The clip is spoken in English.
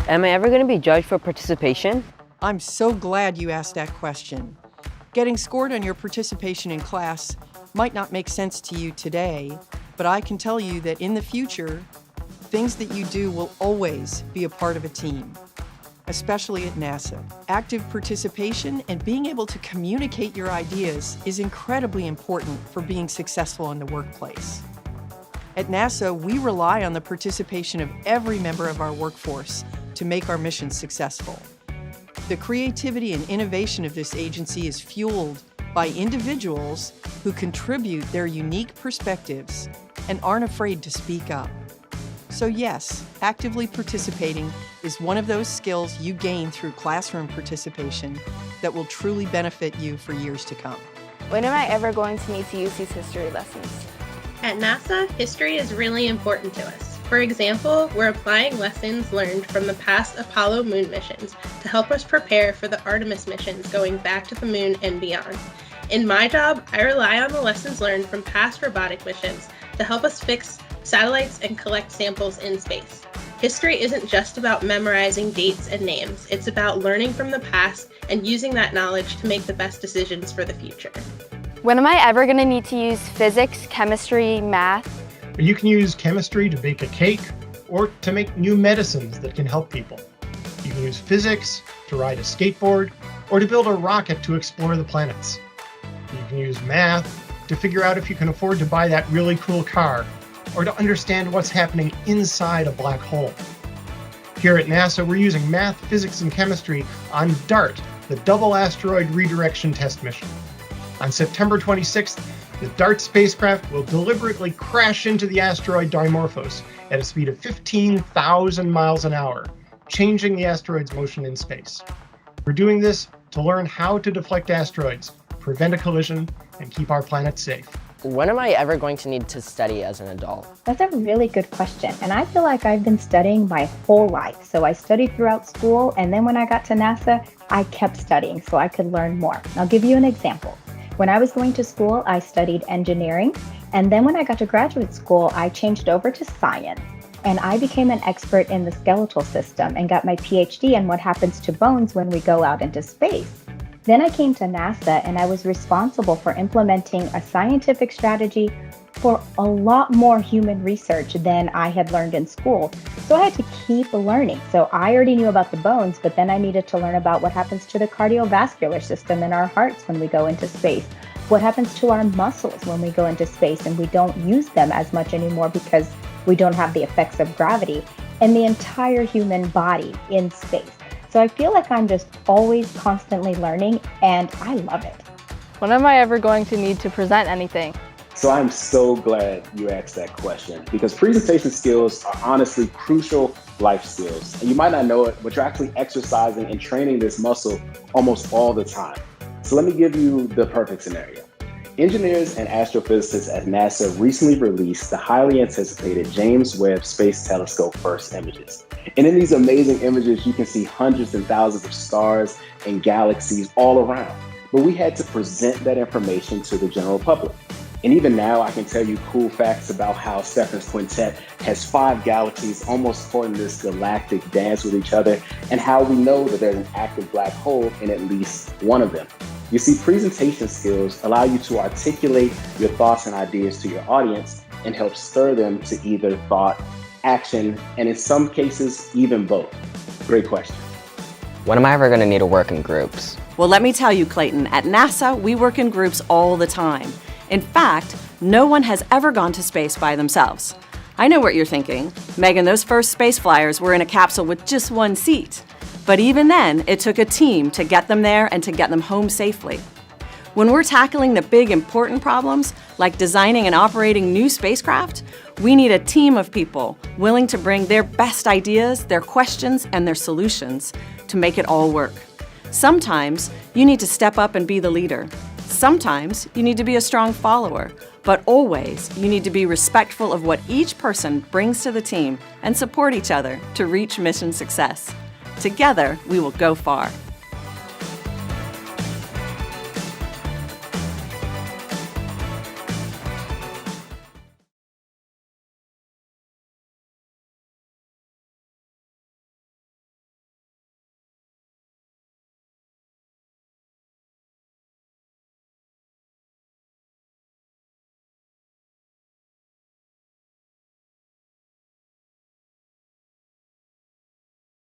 Am I ever going to be judged for participation? I'm so glad you asked that question. Getting scored on your participation in class might not make sense to you today, but I can tell you that in the future, things that you do will always be a part of a team, especially at NASA. Active participation and being able to communicate your ideas is incredibly important for being successful in the workplace. At NASA, we rely on the participation of every member of our workforce to make our mission successful. The creativity and innovation of this agency is fueled by individuals who contribute their unique perspectives and aren't afraid to speak up. So yes, actively participating is one of those skills you gain through classroom participation that will truly benefit you for years to come. When am I ever going to need to use these history lessons? At NASA, history is really important to us. For example, we're applying lessons learned from the past Apollo moon missions to help us prepare for the Artemis missions going back to the moon and beyond. In my job, I rely on the lessons learned from past robotic missions to help us fix satellites and collect samples in space. History isn't just about memorizing dates and names. It's about learning from the past and using that knowledge to make the best decisions for the future. When am I ever going to need to use physics, chemistry, math? You can use chemistry to bake a cake or to make new medicines that can help people. You can use physics to ride a skateboard or to build a rocket to explore the planets. You can use math to figure out if you can afford to buy that really cool car or to understand what's happening inside a black hole. Here at NASA, we're using math, physics, and chemistry on DART, the Double Asteroid Redirection Test Mission. On September 26th, the DART spacecraft will deliberately crash into the asteroid Dimorphos at a speed of 15,000 miles an hour, changing the asteroid's motion in space. We're doing this to learn how to deflect asteroids, prevent a collision, and keep our planet safe. When am I ever going to need to study as an adult? That's a really good question, and I feel like I've been studying my whole life. So I studied throughout school, and then when I got to NASA, I kept studying so I could learn more. I'll give you an example. When I was going to school, I studied engineering, and then when I got to graduate school, I changed over to science, and I became an expert in the skeletal system and got my PhD in what happens to bones when we go out into space. Then I came to NASA, and I was responsible for implementing a scientific strategy for a lot more human research than I had learned in school. So I had to keep learning. So I already knew about the bones, but then I needed to learn about what happens to the cardiovascular system in our hearts when we go into space, what happens to our muscles when we go into space and we don't use them as much anymore because we don't have the effects of gravity, and the entire human body in space. So I feel like I'm just always constantly learning, and I love it. When am I ever going to need to present anything? So I'm so glad you asked that question, because presentation skills are honestly crucial life skills. And you might not know it, but you're actually exercising and training this muscle almost all the time. So let me give you the perfect scenario. Engineers and astrophysicists at NASA recently released the highly anticipated James Webb Space Telescope first images. And in these amazing images, you can see hundreds and thousands of stars and galaxies all around. But we had to present that information to the general public. And even now, I can tell you cool facts about how Stephan's quintet has 5 galaxies almost forming this galactic dance with each other, and how we know that there's an active black hole in at least one of them. You see, presentation skills allow you to articulate your thoughts and ideas to your audience and help stir them to either thought, action, and in some cases, even both. Great question. When am I ever going to need to work in groups? Well, let me tell you, Clayton, at NASA, we work in groups all the time. In fact, no one has ever gone to space by themselves. I know what you're thinking. Megan, those first space flyers were in a capsule with just one seat. But even then, it took a team to get them there and to get them home safely. When we're tackling the big, important problems, like designing and operating new spacecraft, we need a team of people willing to bring their best ideas, their questions, and their solutions to make it all work. Sometimes you need to step up and be the leader. Sometimes you need to be a strong follower, but always you need to be respectful of what each person brings to the team and support each other to reach mission success. Together, we will go far.